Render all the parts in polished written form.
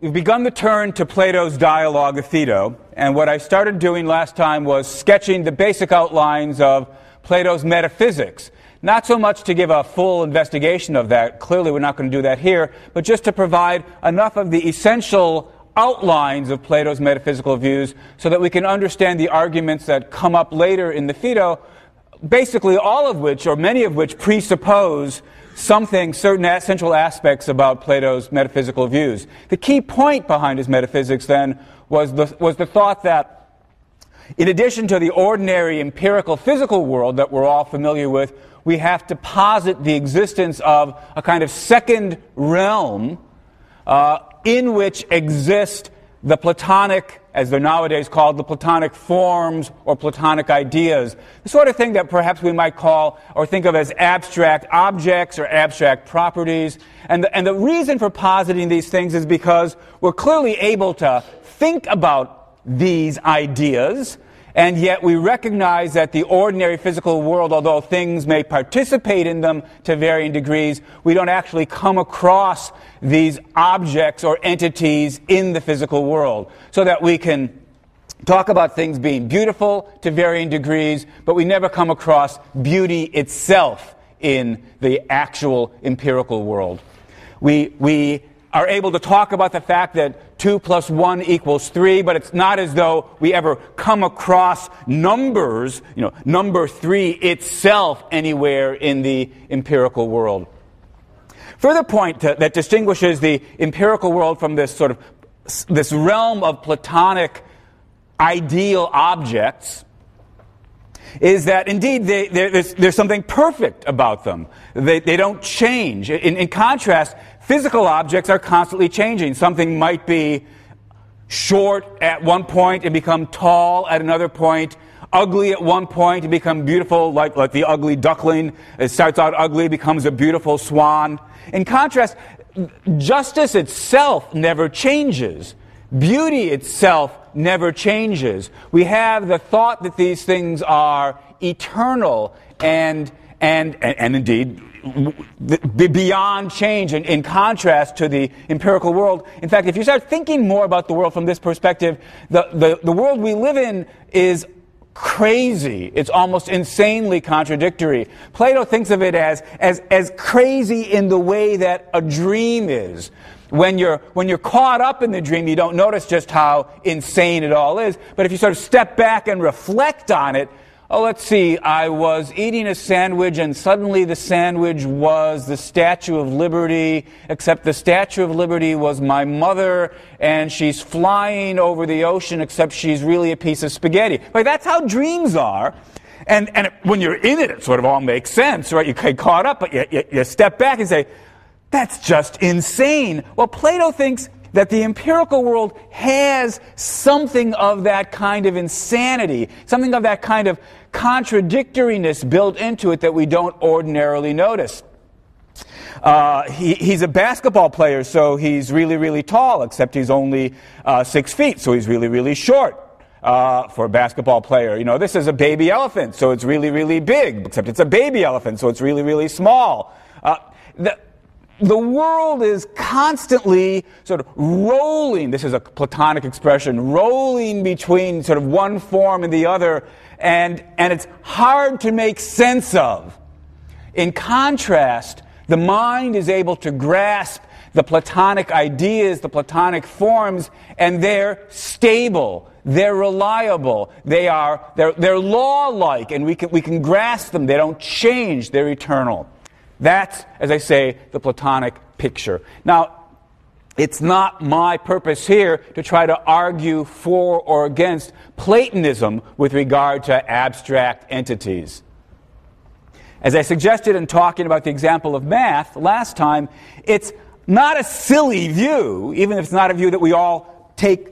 We've begun the turn to Plato's dialogue, the Phaedo, and what I started doing last time was sketching the basic outlines of Plato's metaphysics. Not so much to give a full investigation of that, clearly we're not going to do that here, but just to provide enough of the essential outlines of Plato's metaphysical views so that we can understand the arguments that come up later in the Phaedo, basically all of which, or many of which, presuppose certain essential aspects about Plato's metaphysical views. The key point behind his metaphysics, then, was the thought that in addition to the ordinary empirical physical world that we're all familiar with, we have to posit the existence of a kind of second realm in which exist the Platonic, as they're nowadays called, the Platonic forms or Platonic ideas, the sort of thing that perhaps we might call or think of as abstract objects or abstract properties. And the reason for positing these things is because we're clearly able to think about these ideas, and yet we recognize that the ordinary physical world, although things may participate in them to varying degrees, we don't actually come across these objects or entities in the physical world. So that we can talk about things being beautiful to varying degrees, but we never come across beauty itself in the actual empirical world. We are able to talk about the fact that 2 plus 1 equals 3, but it's not as though we ever come across numbers, number 3 itself anywhere in the empirical world. Further point that distinguishes the empirical world from this realm of Platonic ideal objects is that indeed there's something perfect about them. They don't change. In contrast, physical objects are constantly changing. Something might be short at one point and become tall at another point, ugly at one point and become beautiful, like the ugly duckling. It starts out ugly, becomes a beautiful swan. In contrast, justice itself never changes. Beauty itself never changes. We have the thought that these things are eternal and indeed beyond change in contrast to the empirical world. In fact, if you start thinking more about the world from this perspective, the world we live in is crazy. It's almost insanely contradictory. Plato thinks of it as crazy in the way that a dream is. When you're caught up in the dream, you don't notice just how insane it all is. But if you sort of step back and reflect on it, let's see, I was eating a sandwich and suddenly the sandwich was the Statue of Liberty, except the Statue of Liberty was my mother and she's flying over the ocean, except she's really a piece of spaghetti. Like, that's how dreams are. And when you're in it sort of all makes sense, right? You get caught up, but you step back and say, that's just insane. Well, Plato thinks that the empirical world has something of that kind of insanity, something of that kind of contradictoriness built into it that we don't ordinarily notice. He's a basketball player, so he's really, really tall, except he's only 6 feet, so he's really, really short. For a basketball player. This is a baby elephant, so it's really, really big, except it's a baby elephant, so it's really, really small. The world is constantly sort of rolling, this is a Platonic expression, rolling between sort of one form and the other, and it's hard to make sense of. In contrast, the mind is able to grasp the Platonic ideas, the Platonic forms, and they're stable, they're reliable, they're law-like, and we can grasp them, they don't change, they're eternal. That's, as I say, the Platonic picture. Now, it's not my purpose here to try to argue for or against Platonism with regard to abstract entities. As I suggested in talking about the example of math last time, it's not a silly view, even if it's not a view that we all take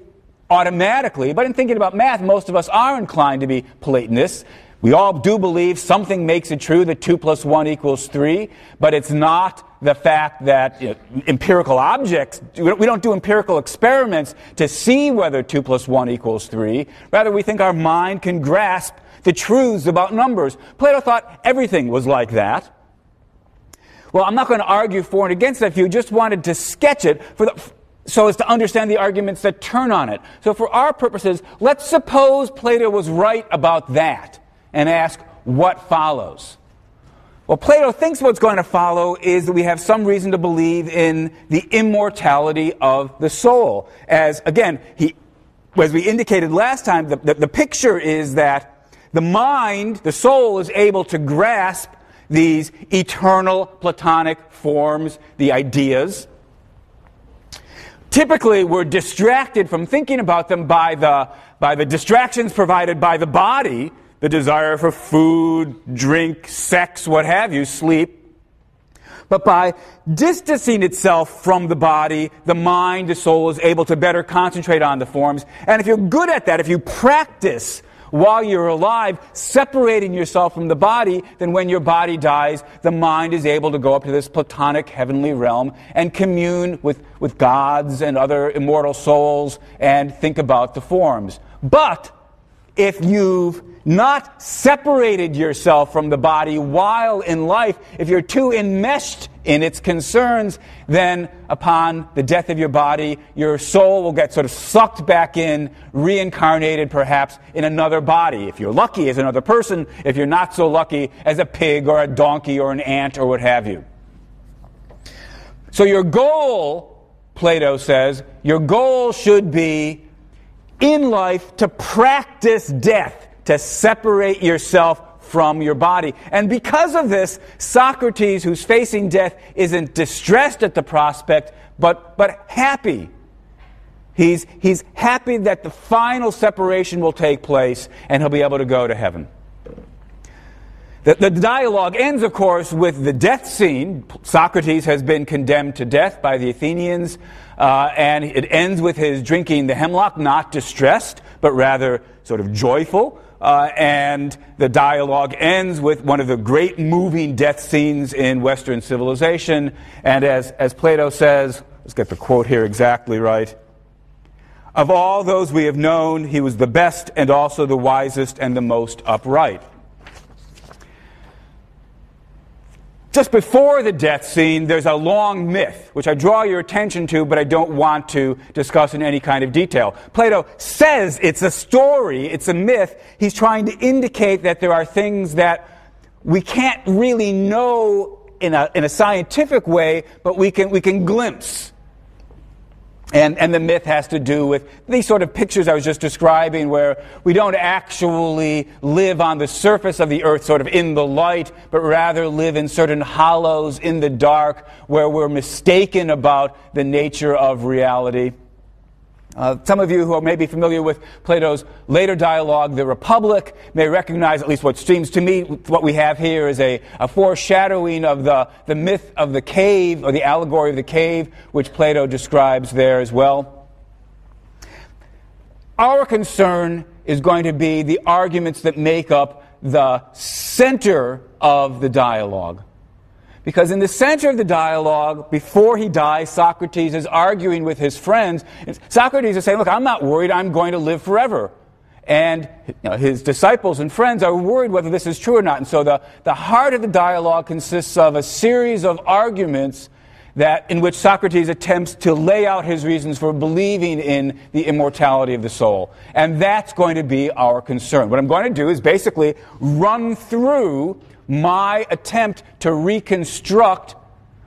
automatically, but in thinking about math, most of us are inclined to be Platonists. We all do believe something makes it true that 2 plus 1 equals 3, but it's not the fact that empirical objects, we don't do empirical experiments to see whether 2 plus 1 equals 3. Rather, we think our mind can grasp the truths about numbers. Plato thought everything was like that. Well, I'm not going to argue for and against that view, just wanted to sketch it so as to understand the arguments that turn on it. So for our purposes, let's suppose Plato was right about that and ask what follows. Well, Plato thinks what's going to follow is that we have some reason to believe in the immortality of the soul. As, again, as we indicated last time, the picture is that the mind, the soul, is able to grasp these eternal Platonic forms, the ideas. Typically, we're distracted from thinking about them by the distractions provided by the body, the desire for food, drink, sex, what have you, sleep. But by distancing itself from the body, the mind, the soul is able to better concentrate on the forms. And if you're good at that, if you practice while you're alive, separating yourself from the body, then when your body dies, the mind is able to go up to this Platonic heavenly realm and commune with gods and other immortal souls and think about the forms. But if you've not separated yourself from the body while in life, if you're too enmeshed in its concerns, then upon the death of your body, your soul will get sort of sucked back in, reincarnated perhaps in another body. If you're lucky, as another person. If you're not so lucky, as a pig or a donkey or an ant or what have you. So your goal, Plato says, your goal should be in life to practice death, to separate yourself from your body. And because of this, Socrates, who's facing death, isn't distressed at the prospect, but happy. He's happy that the final separation will take place and he'll be able to go to heaven. The dialogue ends, of course, with the death scene. Socrates has been condemned to death by the Athenians, and it ends with his drinking the hemlock, not distressed, but rather sort of joyful. And the dialogue ends with one of the great moving death scenes in Western civilization. And as Plato says, let's get the quote here exactly right. Of all those we have known, he was the best and also the wisest and the most upright. Just before the death scene, there's a long myth, which I draw your attention to, but I don't want to discuss in any kind of detail. Plato says it's a story, it's a myth. He's trying to indicate that there are things that we can't really know in a scientific way, but we can glimpse. And the myth has to do with these sort of pictures I was just describing, where we don't actually live on the surface of the earth, sort of in the light, but rather live in certain hollows in the dark, where we're mistaken about the nature of reality. Some of you who are maybe familiar with Plato's later dialogue, The Republic, may recognize, at least what seems to me, what we have here is a foreshadowing of the myth of the cave, or the allegory of the cave, which Plato describes there as well. Our concern is going to be the arguments that make up the center of the dialogue. Because in the center of the dialogue, before he dies, Socrates is arguing with his friends. Socrates is saying, look, I'm not worried, I'm going to live forever. And his disciples and friends are worried whether this is true or not. And so the heart of the dialogue consists of a series of arguments in which Socrates attempts to lay out his reasons for believing in the immortality of the soul. And that's going to be our concern. What I'm going to do is basically run through my attempt to reconstruct,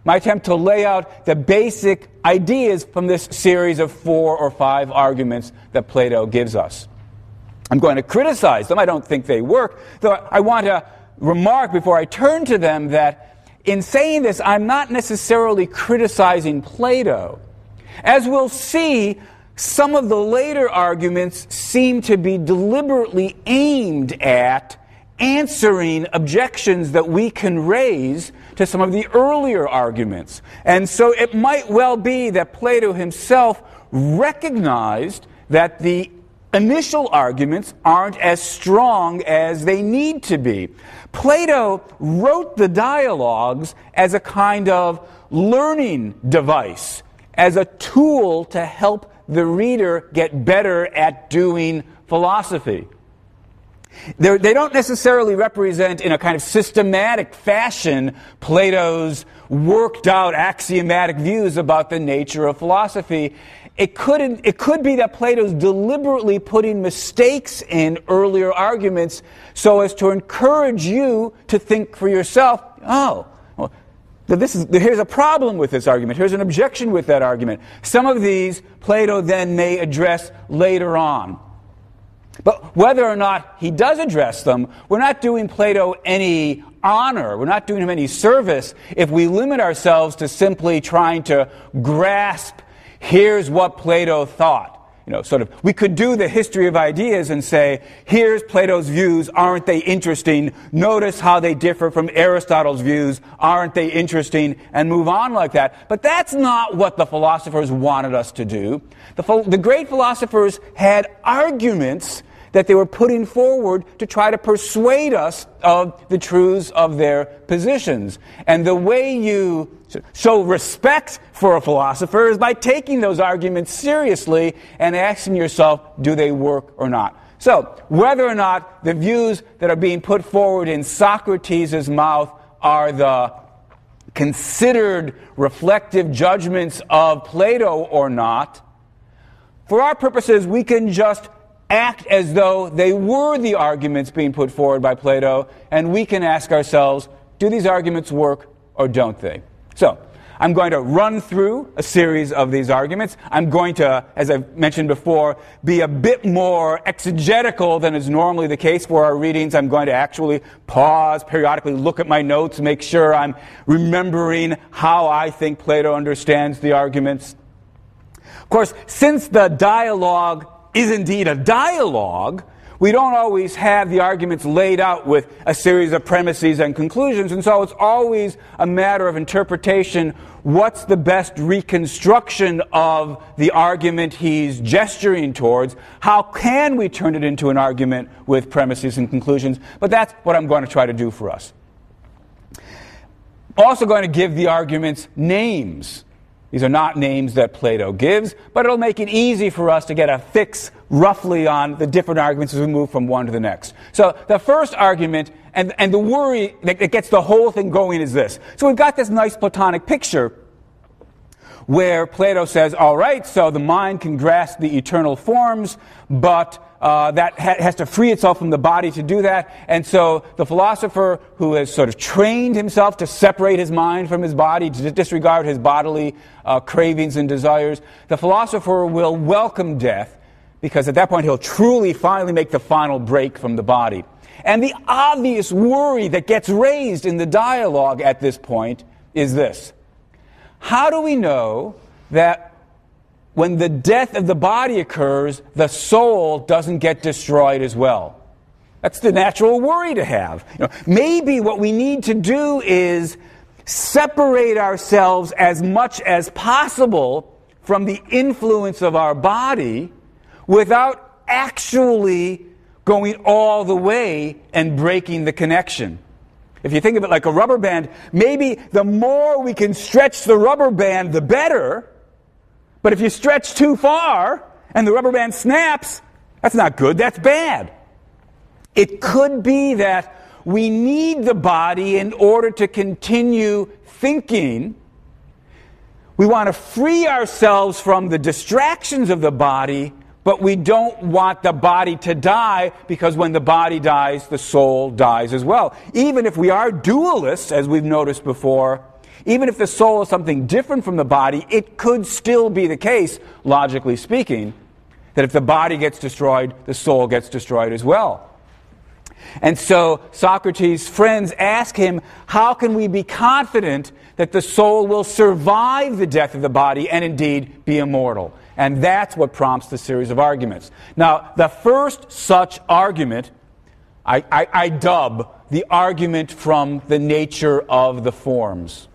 my attempt to lay out the basic ideas from this series of 4 or 5 arguments that Plato gives us. I'm going to criticize them. I don't think they work, though I want to remark before I turn to them that in saying this, I'm not necessarily criticizing Plato. As we'll see, some of the later arguments seem to be deliberately aimed at answering objections that we can raise to some of the earlier arguments. And so it might well be that Plato himself recognized that the initial arguments aren't as strong as they need to be. Plato wrote the dialogues as a kind of learning device, as a tool to help the reader get better at doing philosophy. They don't necessarily represent in a kind of systematic fashion Plato's worked out axiomatic views about the nature of philosophy. It could be that Plato's deliberately putting mistakes in earlier arguments so as to encourage you to think for yourself, here's a problem with this argument. Here's an objection with that argument. Some of these Plato then may address later on. But whether or not he does address them, we're not doing Plato any honor, we're not doing him any service if we limit ourselves to simply trying to grasp, here's what Plato thought. We could do the history of ideas and say, here's Plato's views, aren't they interesting? Notice how they differ from Aristotle's views, aren't they interesting? And move on like that. But that's not what the philosophers wanted us to do. The great philosophers had arguments that they were putting forward to try to persuade us of the truths of their positions. And the way you show respect for a philosopher is by taking those arguments seriously and asking yourself, do they work or not? So, whether or not the views that are being put forward in Socrates' mouth are the considered reflective judgments of Plato or not, for our purposes, we can just act as though they were the arguments being put forward by Plato, and we can ask ourselves, do these arguments work or don't they? So, I'm going to run through a series of these arguments. I'm going to, as I've mentioned before, be a bit more exegetical than is normally the case for our readings. I'm going to actually pause, periodically look at my notes, make sure I'm remembering how I think Plato understands the arguments. Of course, since the dialogue is indeed a dialogue, we don't always have the arguments laid out with a series of premises and conclusions, and so it's always a matter of interpretation. What's the best reconstruction of the argument he's gesturing towards? How can we turn it into an argument with premises and conclusions? But that's what I'm going to try to do for us. I'm also going to give the arguments names. These are not names that Plato gives, but it'll make it easy for us to get a fix roughly on the different arguments as we move from one to the next. So the first argument, and the worry that gets the whole thing going is this. So we've got this nice Platonic picture where Plato says, all right, so the mind can grasp the eternal forms, but that has to free itself from the body to do that. And so the philosopher who has sort of trained himself to separate his mind from his body, to disregard his bodily cravings and desires, the philosopher will welcome death because at that point he'll truly finally make the final break from the body. And the obvious worry that gets raised in the dialogue at this point is this. How do we know that when the death of the body occurs, the soul doesn't get destroyed as well? That's the natural worry to have. Maybe what we need to do is separate ourselves as much as possible from the influence of our body without actually going all the way and breaking the connection. If you think of it like a rubber band, maybe the more we can stretch the rubber band, the better. But if you stretch too far and the rubber band snaps, that's not good, that's bad. It could be that we need the body in order to continue thinking. We want to free ourselves from the distractions of the body, but we don't want the body to die, because when the body dies, the soul dies as well. Even if we are dualists, as we've noticed before, even if the soul is something different from the body, it could still be the case, logically speaking, that if the body gets destroyed, the soul gets destroyed as well. And so Socrates' friends ask him, how can we be confident that the soul will survive the death of the body and indeed be immortal? And that's what prompts the series of arguments. Now, the first such argument, I dub the argument from the nature of the forms.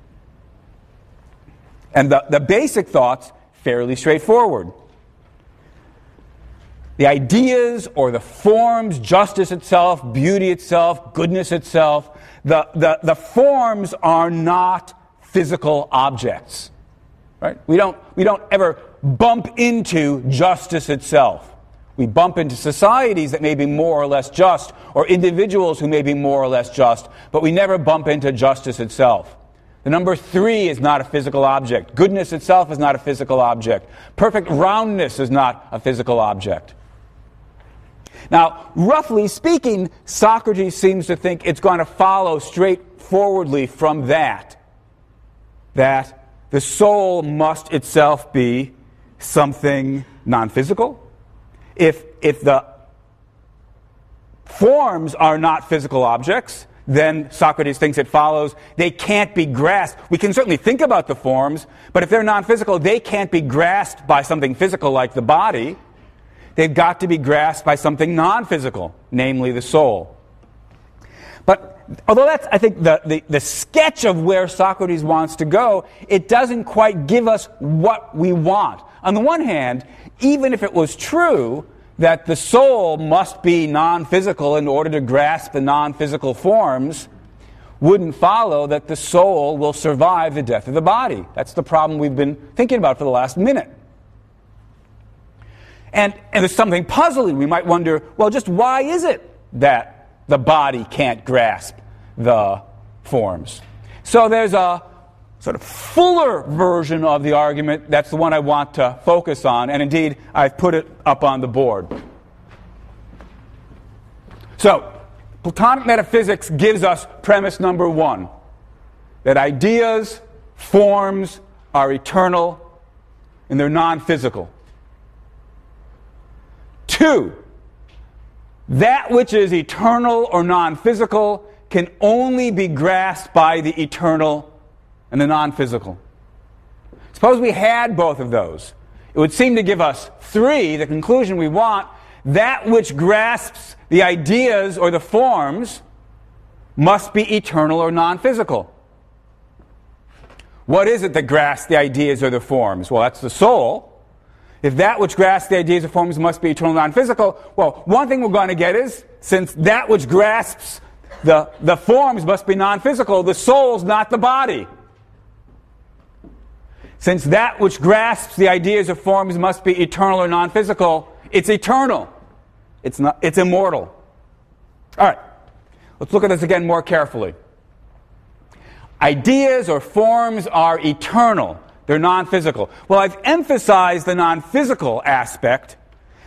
And the basic thought's fairly straightforward. The ideas or the forms, justice itself, beauty itself, goodness itself, the forms are not physical objects. Right? We don't ever bump into justice itself. We bump into societies that may be more or less just, or individuals who may be more or less just, but we never bump into justice itself. The number 3 is not a physical object. Goodness itself is not a physical object. Perfect roundness is not a physical object. Now, roughly speaking, Socrates seems to think it's going to follow straightforwardly from that the soul must itself be something non-physical. If the forms are not physical objects, then Socrates thinks it follows they can't be grasped. We can certainly think about the forms, but if they're non-physical, they can't be grasped by something physical like the body. They've got to be grasped by something non-physical, namely the soul. But although that's, I think, the sketch of where Socrates wants to go, it doesn't quite give us what we want. On the one hand, even if it was true that the soul must be non-physical in order to grasp the non-physical forms, wouldn't follow that the soul will survive the death of the body. That's the problem we've been thinking about for the last minute. And there's something puzzling. We might wonder, well, just why is it that the body can't grasp the forms? So there's a sort of fuller version of the argument. That's the one I want to focus on, and indeed, I've put it up on the board. So, Platonic metaphysics gives us premise number 1, that ideas, forms, are eternal, and they're non-physical. 2, that which is eternal or non-physical can only be grasped by the eternal and the non-physical. Suppose we had both of those. It would seem to give us 3, the conclusion we want. That which grasps the ideas or the forms must be eternal or non-physical. What is it that grasps the ideas or the forms? Well, that's the soul. If that which grasps the ideas or forms must be eternal or non-physical, well, one thing we're going to get is, since that which grasps the forms must be non-physical, the soul's not the body. Since that which grasps the ideas or forms must be eternal or non-physical, it's eternal. It's immortal. All right. Let's look at this again more carefully. Ideas or forms are eternal. They're non-physical. Well, I've emphasized the non-physical aspect,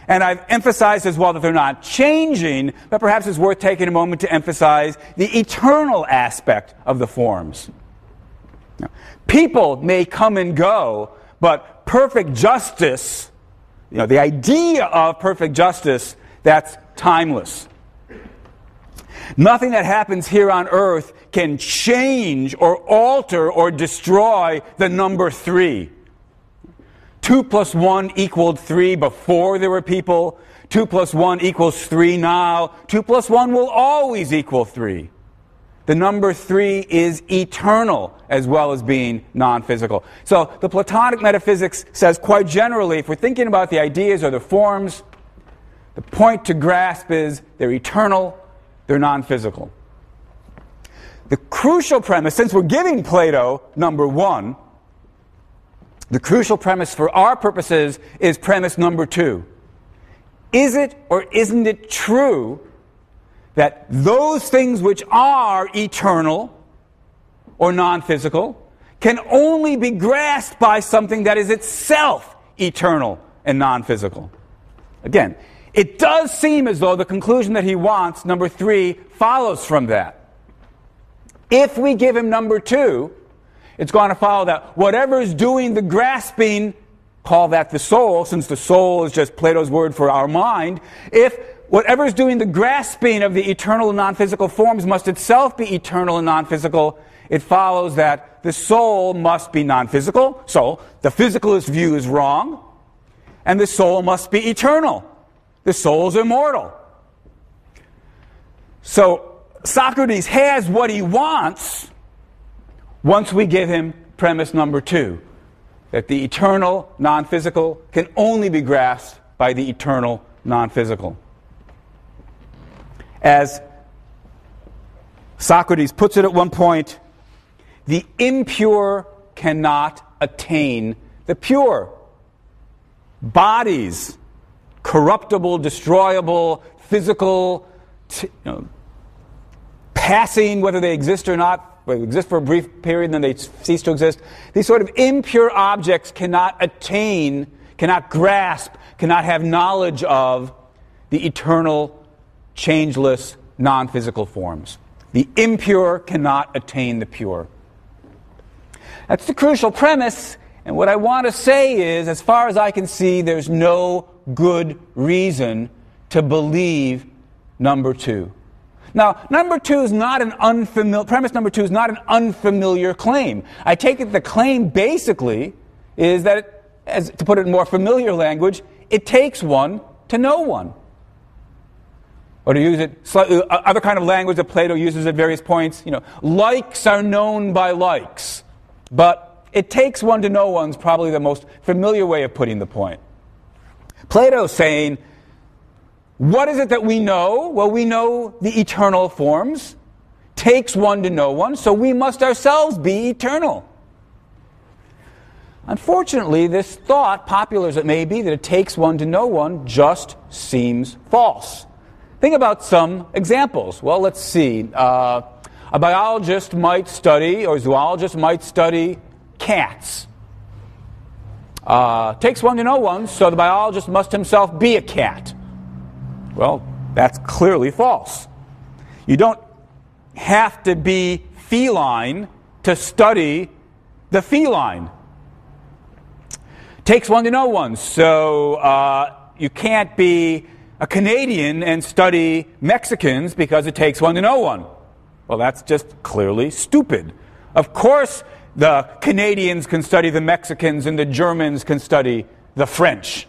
and I've emphasized as well that they're not changing, but perhaps it's worth taking a moment to emphasize the eternal aspect of the forms. Now, people may come and go, but perfect justice, the idea of perfect justice, that's timeless. Nothing that happens here on earth can change or alter or destroy the number 3. 2 plus 1 equaled 3 before there were people. 2 plus 1 equals 3 now. 2 plus 1 will always equal 3. The number 3 is eternal as well as being non-physical. So the Platonic metaphysics says quite generally, if we're thinking about the ideas or the forms, the point to grasp is they're eternal, they're non-physical. The crucial premise, since we're giving Plato number 1, the crucial premise for our purposes is premise number 2. Is it or isn't it true that those things which are eternal or non-physical can only be grasped by something that is itself eternal and non-physical? Again, it does seem as though the conclusion that he wants, number 3, follows from that. If we give him number 2, it's going to follow that whatever is doing the grasping, call that the soul, since the soul is just Plato's word for our mind. If whatever is doing the grasping of the eternal and non-physical forms must itself be eternal and non-physical, it follows that the soul must be non-physical. So the physicalist view is wrong, and the soul must be eternal. The soul is immortal. So Socrates has what he wants once we give him premise number 2, that the eternal non-physical can only be grasped by the eternal non-physical. As Socrates puts it at one point, the impure cannot attain the pure. Bodies corruptible, destroyable, physical, passing, whether they exist or not, whether they exist for a brief period and then they cease to exist. These sort of impure objects cannot attain, cannot grasp, cannot have knowledge of the eternal, changeless, non-physical forms. The impure cannot attain the pure. That's the crucial premise, and what I want to say is, as far as I can see, there's no good reason to believe number two. Now, premise number two is not an unfamiliar claim. I take it the claim basically is that, to put it in more familiar language, it takes one to know one. Or to use it slightly, other kind of language that Plato uses at various points, likes are known by likes. But it takes one to know one's probably the most familiar way of putting the point. Plato's saying, what is it that we know? Well, we know the eternal forms. Takes one to know one, so we must ourselves be eternal. Unfortunately, this thought, popular as it may be, that it takes one to know one, just seems false. Think about some examples. Well, let's see. A biologist might study, or a zoologist might study, cats. Takes one to know one, so the biologist must himself be a cat. Well, that's clearly false. You don't have to be feline to study the feline. Takes one to know one, so you can't be a Canadian and study Mexicans because it takes one to know one. Well, that's just clearly stupid. Of course, the Canadians can study the Mexicans and the Germans can study the French.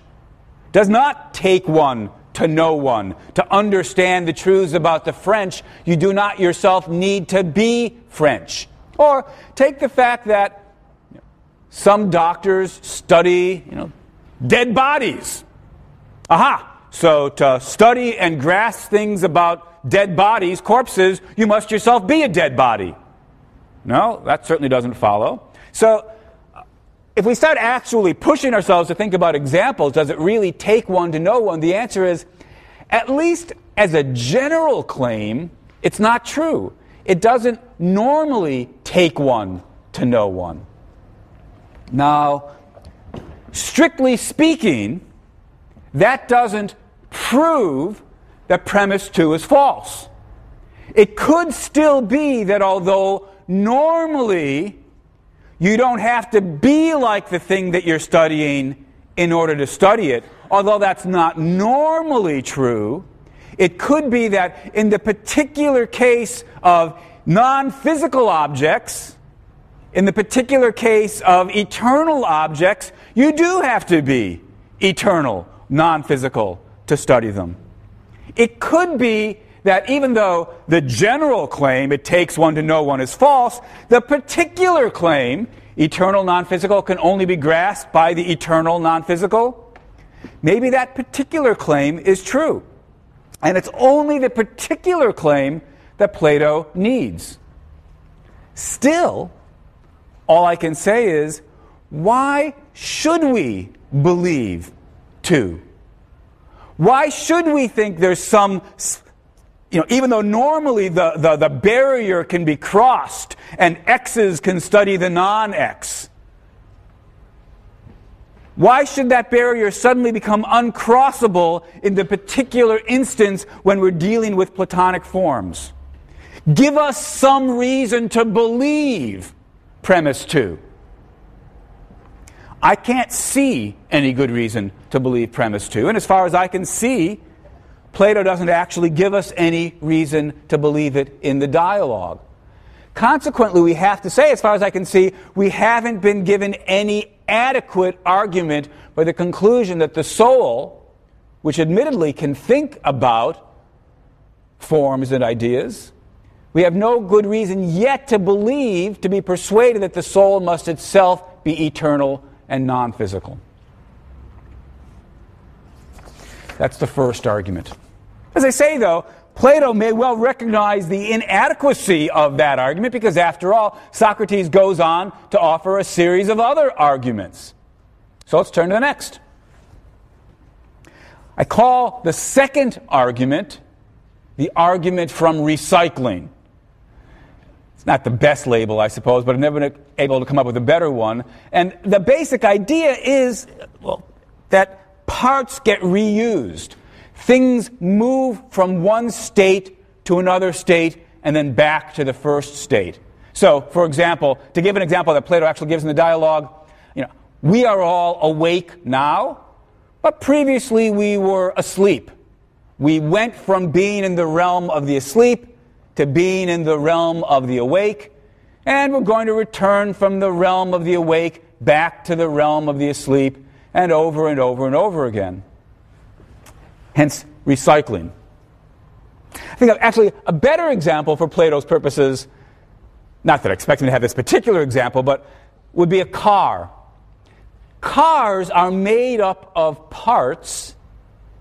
It does not take one to know one. To understand the truths about the French, you do not yourself need to be French. Or take the fact that some doctors study, dead bodies. Aha! So to study and grasp things about dead bodies, corpses, you must yourself be a dead body. No, that certainly doesn't follow. So if we start actually pushing ourselves to think about examples, does it really take one to know one? The answer is, at least as a general claim, it's not true. It doesn't normally take one to know one. Now, strictly speaking, that doesn't prove that premise 2 is false. It could still be that although normally you don't have to be like the thing that you're studying in order to study it, although that's not normally true, it could be that in the particular case of non-physical objects, in the particular case of eternal objects, you do have to be eternal, non-physical, to study them. It could be that even though the general claim, it takes one to know one, is false, the particular claim, eternal, non-physical, can only be grasped by the eternal, non-physical. Maybe that particular claim is true. And it's only the particular claim that Plato needs. Still, all I can say is, why should we believe 2? Why should we think there's some, even though normally the barrier can be crossed and X's can study the non-X, why should that barrier suddenly become uncrossable in the particular instance when we're dealing with Platonic forms? Give us some reason to believe premise 2. I can't see any good reason to believe premise 2. And as far as I can see, Plato doesn't actually give us any reason to believe it in the dialogue. Consequently, we have to say, as far as I can see, we haven't been given any adequate argument for the conclusion that the soul, which admittedly can think about forms and ideas, we have no good reason yet to believe, to be persuaded that the soul must itself be eternal and non-physical. That's the first argument. As I say, though, Plato may well recognize the inadequacy of that argument because, after all, Socrates goes on to offer a series of other arguments. So let's turn to the next. I call the second argument the argument from recycling. It's not the best label, I suppose, but I've never been able to come up with a better one. And the basic idea is that parts get reused. Things move from one state to another state and then back to the first state. So, for example, to give an example that Plato actually gives in the dialogue, we are all awake now, but previously we were asleep. We went from being in the realm of the asleep to being in the realm of the awake, and we're going to return from the realm of the awake back to the realm of the asleep, and over and over and over again. Hence, recycling. I think actually a better example for Plato's purposes, not that I expect him to have this particular example, but would be a car. Cars are made up of parts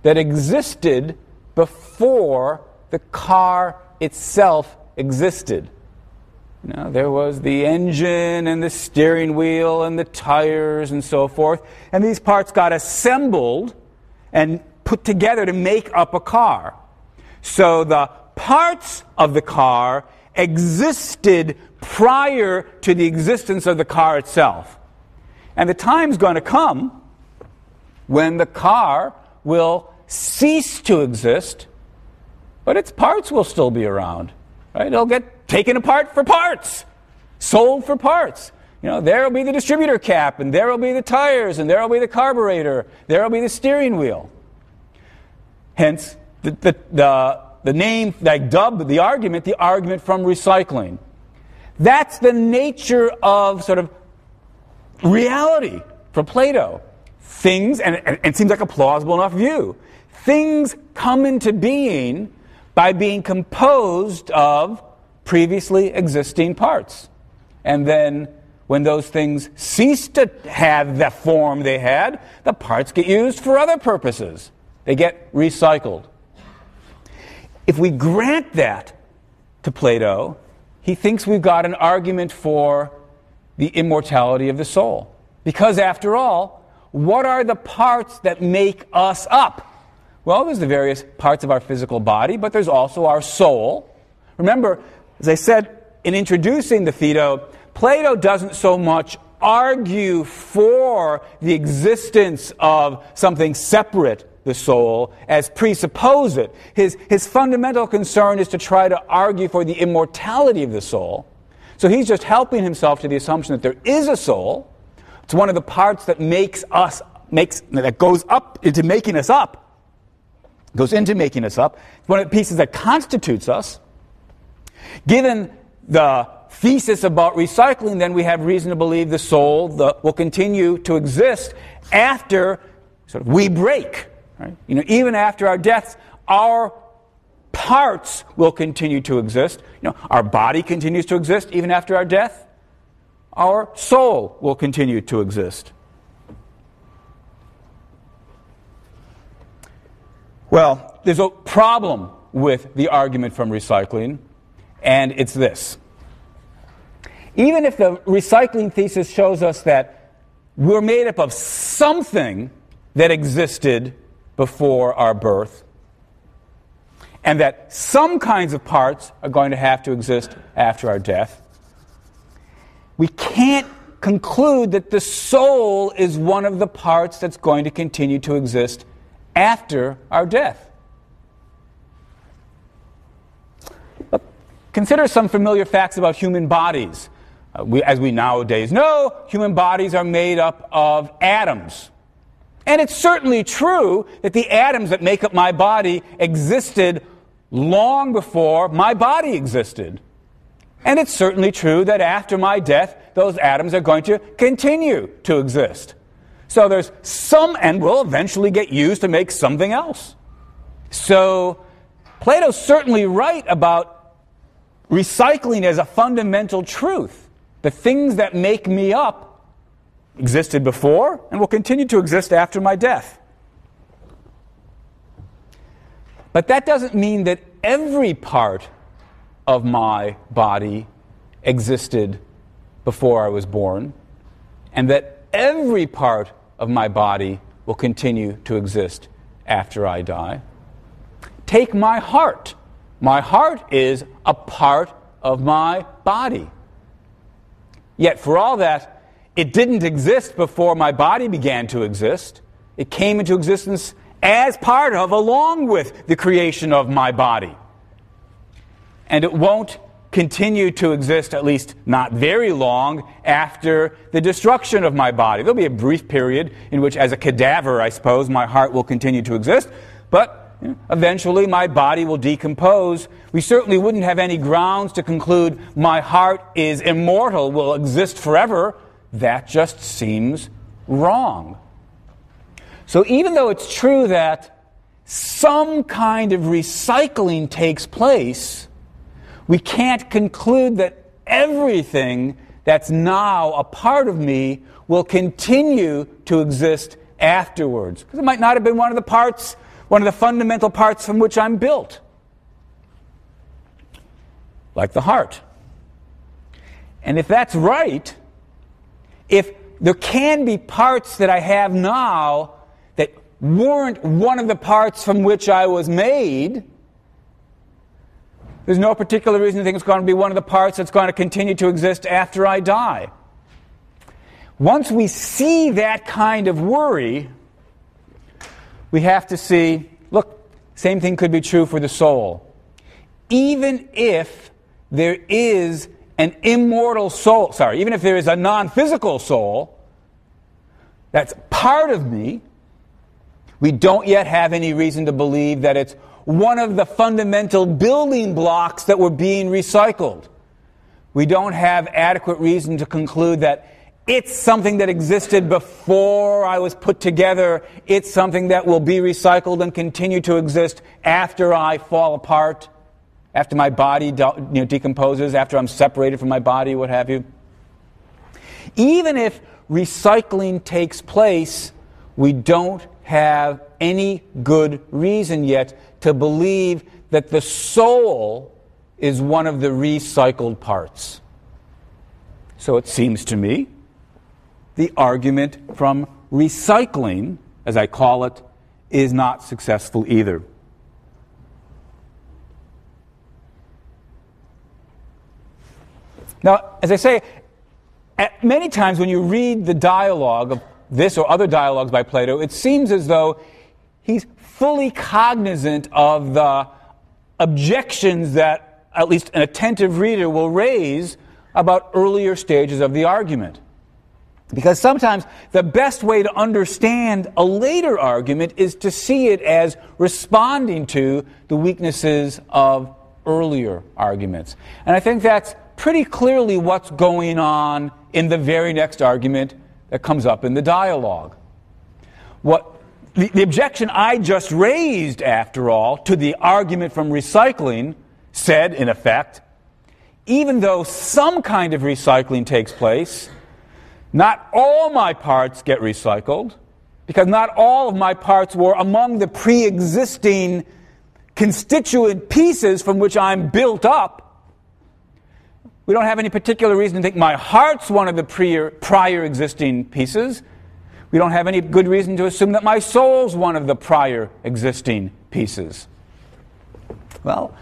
that existed before the car itself existed. There was the engine and the steering wheel and the tires and so forth, and these parts got assembled and put together to make up a car. So the parts of the car existed prior to the existence of the car itself. And the time's going to come when the car will cease to exist, but its parts will still be around. Right? It'll get taken apart for parts, sold for parts. There will be the distributor cap, and there will be the tires, and there will be the carburetor, there will be the steering wheel. Hence, the name that I dubbed the argument from recycling. That's the nature of sort of reality for Plato. Things, and it seems like a plausible enough view, things come into being by being composed of previously existing parts. And then when those things cease to have the form they had, the parts get used for other purposes. They get recycled. If we grant that to Plato, he thinks we've got an argument for the immortality of the soul. Because after all, what are the parts that make us up? Well, there's the various parts of our physical body, but there's also our soul. Remember, as I said in introducing the Phaedo, Plato doesn't so much argue for the existence of something separate, the soul, as presuppose it. His fundamental concern is to try to argue for the immortality of the soul. So he's just helping himself to the assumption that there is a soul. It's one of the parts that that goes up into making us up. Goes into making us up. It's one of the pieces that constitutes us. Given the thesis about recycling, then we have reason to believe the soul will continue to exist after we break. Right? Even after our deaths, our parts will continue to exist. Our body continues to exist even after our death. Our soul will continue to exist. Well, there's a problem with the argument from recycling, and it's this. Even if the recycling thesis shows us that we're made up of something that existed before our birth, and that some kinds of parts are going to have to exist after our death, we can't conclude that the soul is one of the parts that's going to continue to exist after our death. But consider some familiar facts about human bodies. As we nowadays know, human bodies are made up of atoms. And it's certainly true that the atoms that make up my body existed long before my body existed. And it's certainly true that after my death, those atoms are going to continue to exist. So there's some, and will eventually get used to make something else. So Plato's certainly right about recycling as a fundamental truth. The things that make me up existed before and will continue to exist after my death. But that doesn't mean that every part of my body existed before I was born, and that every part of my body will continue to exist after I die. Take my heart. My heart is a part of my body. Yet for all that, it didn't exist before my body began to exist. It came into existence as part of, along with, the creation of my body. And it won't continue to exist, at least not very long, after the destruction of my body. There'll be a brief period in which, as a cadaver, I suppose, my heart will continue to exist, but eventually my body will decompose. We certainly wouldn't have any grounds to conclude my heart is immortal, will exist forever. That just seems wrong. So even though it's true that some kind of recycling takes place, we can't conclude that everything that's now a part of me will continue to exist afterwards. Because it might not have been one of the fundamental parts from which I'm built. Like the heart. And if that's right, if there can be parts that I have now that weren't one of the parts from which I was made, there's no particular reason to think it's going to be one of the parts that's going to continue to exist after I die. Once we see that kind of worry, we have to see, look, same thing could be true for the soul. Even if there is an immortal soul, even if there is a non-physical soul that's part of me, we don't yet have any reason to believe that it's one of the fundamental building blocks that were being recycled. We don't have adequate reason to conclude that it's something that existed before I was put together. It's something that will be recycled and continue to exist after I fall apart, after my body decomposes, after I'm separated from my body, what have you. Even if recycling takes place, we don't have any good reason yet to believe that the soul is one of the recycled parts. So it seems to me the argument from recycling, as I call it, is not successful either. Now, as I say, many times when you read the dialogue of this or other dialogues by Plato, it seems as though he's fully cognizant of the objections that at least an attentive reader will raise about earlier stages of the argument. Because sometimes the best way to understand a later argument is to see it as responding to the weaknesses of earlier arguments. And I think that's pretty clearly what's going on in the very next argument that comes up in the dialogue. The objection I just raised, after all, to the argument from recycling said, in effect, even though some kind of recycling takes place, not all my parts get recycled, because not all of my parts were among the pre-existing constituent pieces from which I'm built up. We don't have any particular reason to think my heart's one of the prior existing pieces. We don't have any good reason to assume that my soul's one of the prior existing pieces. Well,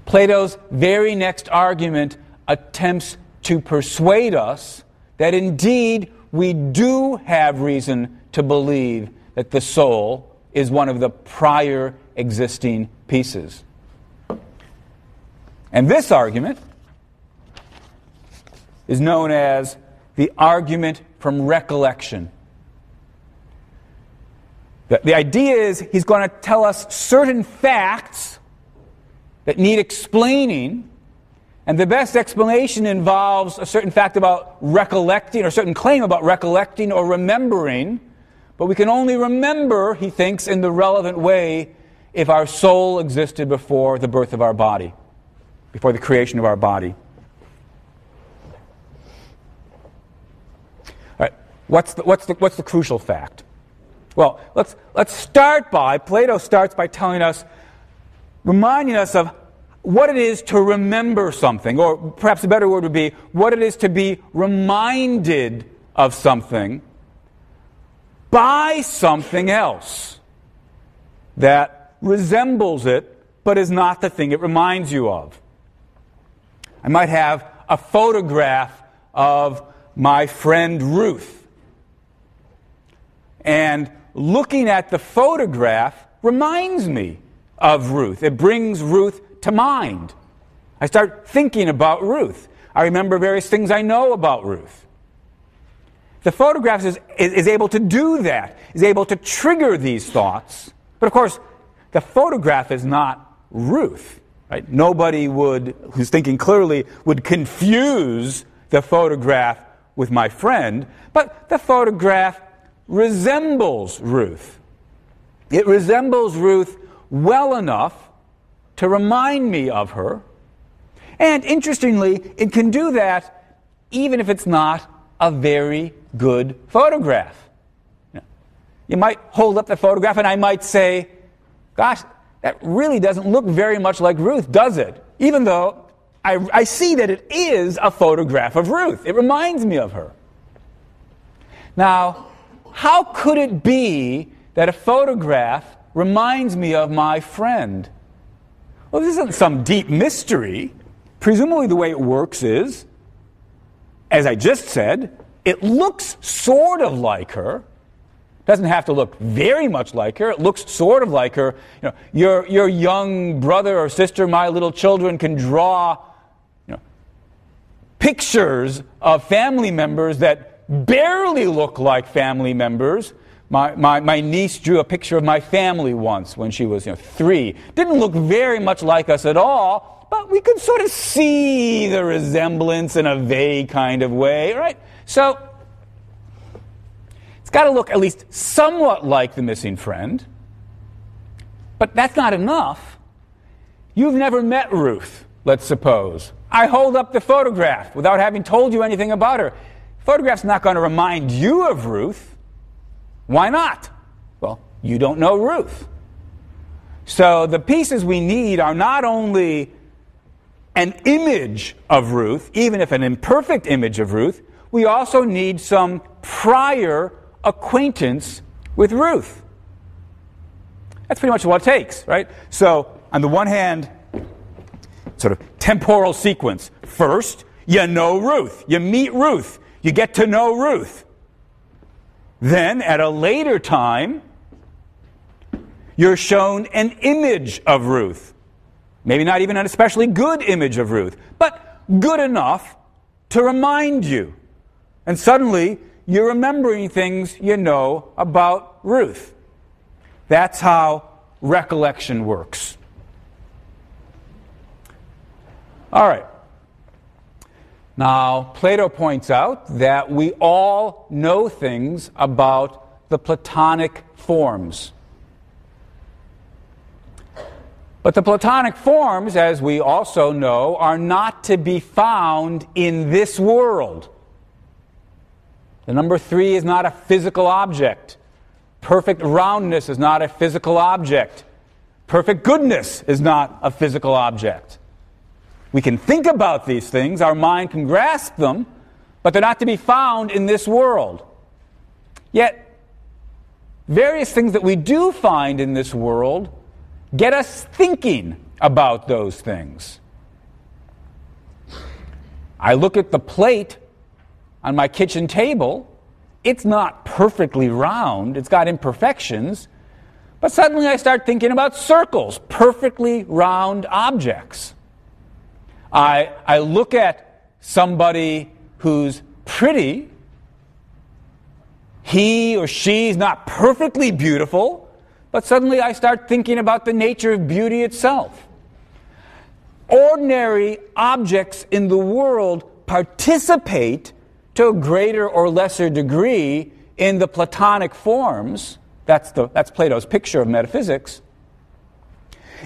Plato's very next argument attempts to persuade us that indeed we do have reason to believe that the soul is one of the prior existing pieces. And this argument is known as the argument from recollection. The idea is he's going to tell us certain facts that need explaining, and the best explanation involves a certain fact about recollecting, or a certain claim about recollecting or remembering, but we can only remember, he thinks, in the relevant way if our soul existed before the birth of our body, before the creation of our body. All right, what's the crucial fact? Well, let's start by, Plato starts by reminding us of what it is to remember something, or perhaps a better word would be what it is to be reminded of something by something else. that resembles it, but is not the thing it reminds you of. I might have a photograph of my friend Ruth. And looking at the photograph reminds me of Ruth. It brings Ruth to mind. I start thinking about Ruth. I remember various things I know about Ruth. The photograph is able to do that, is able to trigger these thoughts. But of course, the photograph is not Ruth. Right? Nobody who's thinking clearly would confuse the photograph with my friend, but the photograph resembles Ruth. It resembles Ruth well enough to remind me of her. And interestingly, it can do that even if it's not a very good photograph. You might hold up the photograph and I might say, gosh, that really doesn't look very much like Ruth, does it? Even though I see that it is a photograph of Ruth. It reminds me of her. Now, how could it be that a photograph reminds me of my friend? Well, this isn't some deep mystery. Presumably the way it works is, as I just said, it looks sort of like her. Doesn't have to look very much like her. It looks sort of like her. Your young brother or sister, my little children, can draw pictures of family members that barely look like family members. My niece drew a picture of my family once when she was 3. Didn't look very much like us at all, but we could sort of see the resemblance in a vague kind of way, right? So it's got to look at least somewhat like the missing friend. But that's not enough. You've never met Ruth, let's suppose. I hold up the photograph without having told you anything about her. The photograph's not going to remind you of Ruth. Why not? Well, you don't know Ruth. So the pieces we need are not only an image of Ruth, even if an imperfect image of Ruth, we also need some prior acquaintance with Ruth. That's pretty much what it takes, right? So, on the one hand, sort of temporal sequence. First, you know Ruth. You meet Ruth. You get to know Ruth. Then, at a later time, you're shown an image of Ruth. Maybe not even an especially good image of Ruth, but good enough to remind you. And suddenly, you're remembering things you know about Ruth. That's how recollection works. All right. Now, Plato points out that we all know things about the Platonic forms. But the Platonic forms, as we also know, are not to be found in this world. The number 3 is not a physical object. Perfect roundness is not a physical object. Perfect goodness is not a physical object. We can think about these things, our mind can grasp them, but they're not to be found in this world. Yet, various things that we do find in this world get us thinking about those things. I look at the plate on my kitchen table. It's not perfectly round. It's got imperfections. But suddenly I start thinking about circles, perfectly round objects. I look at somebody who's pretty. He or she is not perfectly beautiful, but suddenly I start thinking about the nature of beauty itself. Ordinary objects in the world participate to a greater or lesser degree in the Platonic forms. That's Plato's picture of metaphysics.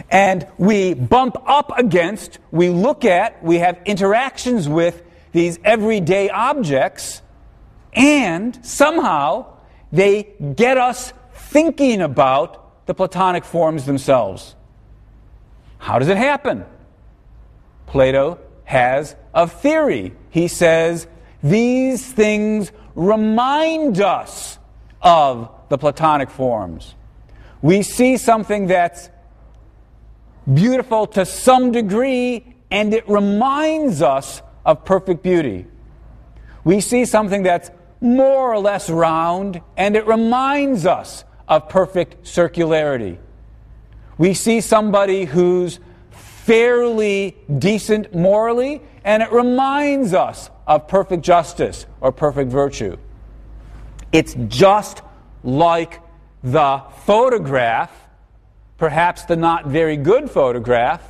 And we bump up against, we look at, we have interactions with these everyday objects, and somehow they get us thinking about the Platonic forms themselves. How does it happen? Plato has a theory. He says, these things remind us of the Platonic forms. We see something that's beautiful to some degree, and it reminds us of perfect beauty. We see something that's more or less round, and it reminds us of perfect circularity. We see somebody who's fairly decent morally, and it reminds us of perfect justice or perfect virtue. It's just like the photograph, perhaps the not very good photograph,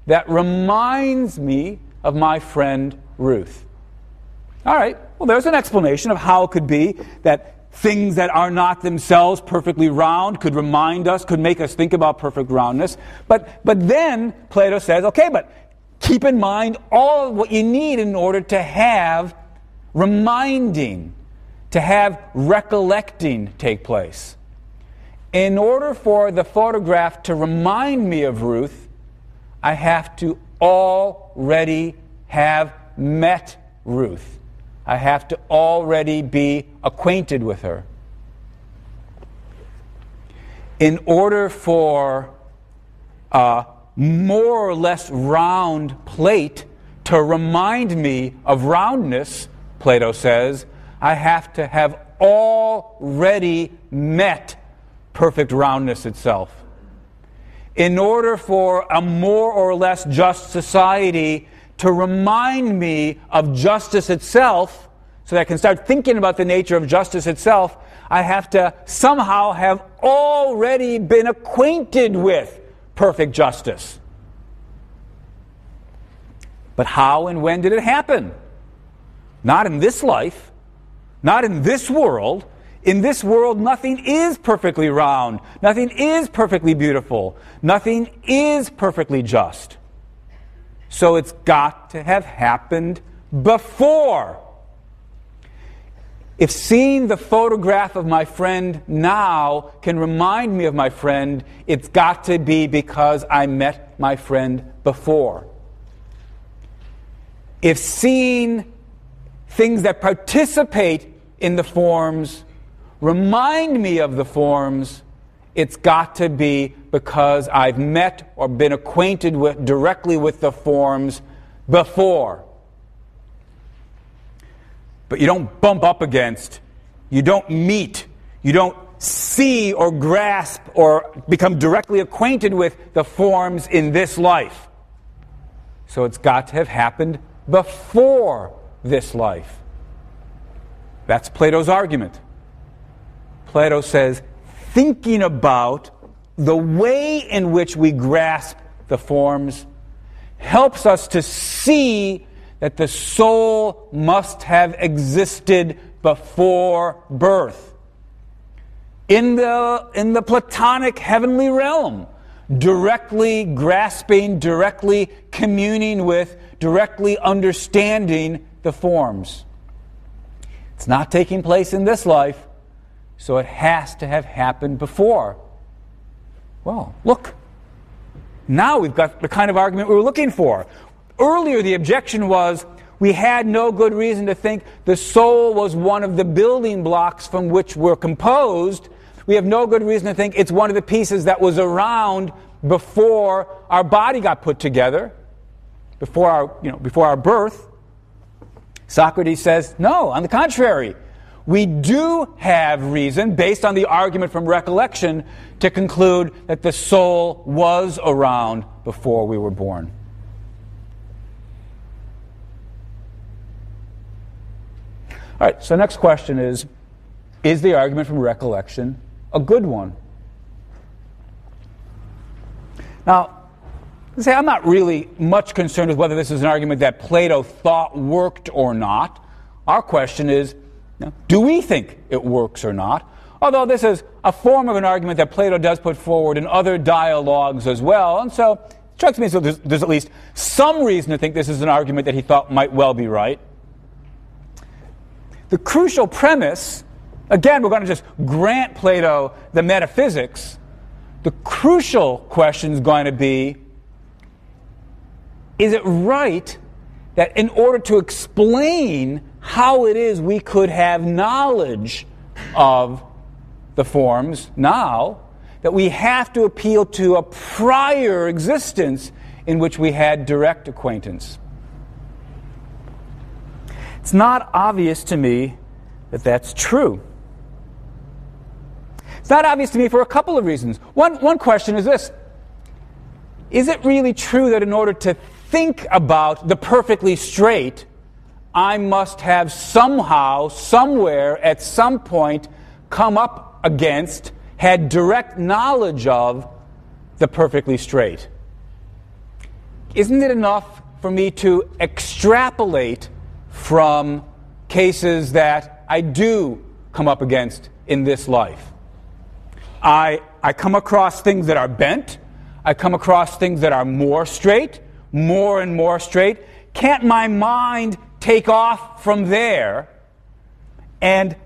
that reminds me of my friend Ruth. All right, well, there's an explanation of how it could be that things that are not themselves perfectly round could remind us, could make us think about perfect roundness. But then Plato says, okay, but keep in mind all of what you need in order to have reminding, to have recollecting take place. In order for the photograph to remind me of Ruth, I have to already have met Ruth. I have to already be acquainted with her. In order for a more or less round plate to remind me of roundness, Plato says, I have to have already met perfect roundness itself. In order for a more or less just society to remind me of justice itself, so that I can start thinking about the nature of justice itself, I have to somehow have already been acquainted with perfect justice. But how and when did it happen? Not in this life, not in this world. In this world, nothing is perfectly round. Nothing is perfectly beautiful. Nothing is perfectly just. So it's got to have happened before. If seeing the photograph of my friend now can remind me of my friend, it's got to be because I met my friend before. If seeing things that participate in the forms remind me of the forms, it's got to be because I've met or been acquainted with directly with the forms before. But you don't bump up against, you don't meet, you don't see or grasp or become directly acquainted with the forms in this life. So it's got to have happened before this life. That's Plato's argument. Plato says, thinking about the way in which we grasp the forms helps us to see that the soul must have existed before birth. In the Platonic heavenly realm, directly grasping, directly communing with, directly understanding the forms. It's not taking place in this life, so it has to have happened before. Well, look. Now we've got the kind of argument we were looking for. Earlier, the objection was we had no good reason to think the soul was one of the building blocks from which we're composed. We have no good reason to think it's one of the pieces that was around before our body got put together, before our birth. Socrates says, no, on the contrary. We do have reason, based on the argument from recollection, to conclude that the soul was around before we were born. All right, so next question is the argument from recollection a good one? Now, I'm not really much concerned with whether this is an argument that Plato thought worked or not. Our question is, do we think it works or not? Although this is a form of an argument that Plato does put forward in other dialogues as well, and so it strikes me as though there's at least some reason to think this is an argument that he thought might well be right. The crucial premise, again, we're going to just grant Plato the metaphysics. The crucial question is going to be, is it right that in order to explain how it is we could have knowledge of the forms now, that we have to appeal to a prior existence in which we had direct acquaintance. It's not obvious to me that that's true. It's not obvious to me for a couple of reasons. One question is this: is it really true that in order to think about the perfectly straight, I must have somehow, somewhere, at some point, come up against, had direct knowledge of the perfectly straight? Isn't it enough for me to extrapolate from cases that I do come up against in this life? I come across things that are bent. I come across things that are more straight, more and more straight. Can't my mind take off from there and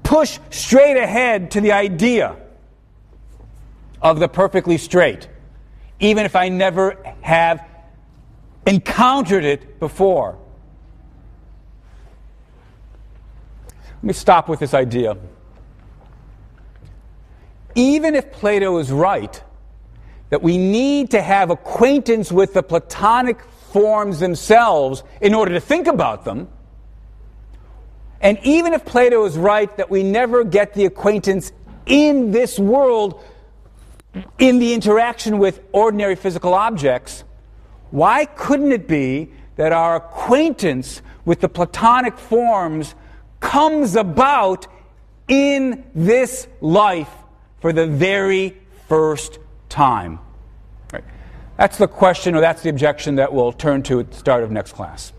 push straight ahead to the idea of the perfectly straight, even if I never have encountered it before? Let me stop with this idea. Even if Plato is right that we need to have acquaintance with the Platonic forms themselves in order to think about them, and even if Plato is right that we never get the acquaintance in this world in the interaction with ordinary physical objects, why couldn't it be that our acquaintance with the Platonic forms comes about in this life for the very first time? Right. That's the question, or that's the objection that we'll turn to at the start of next class.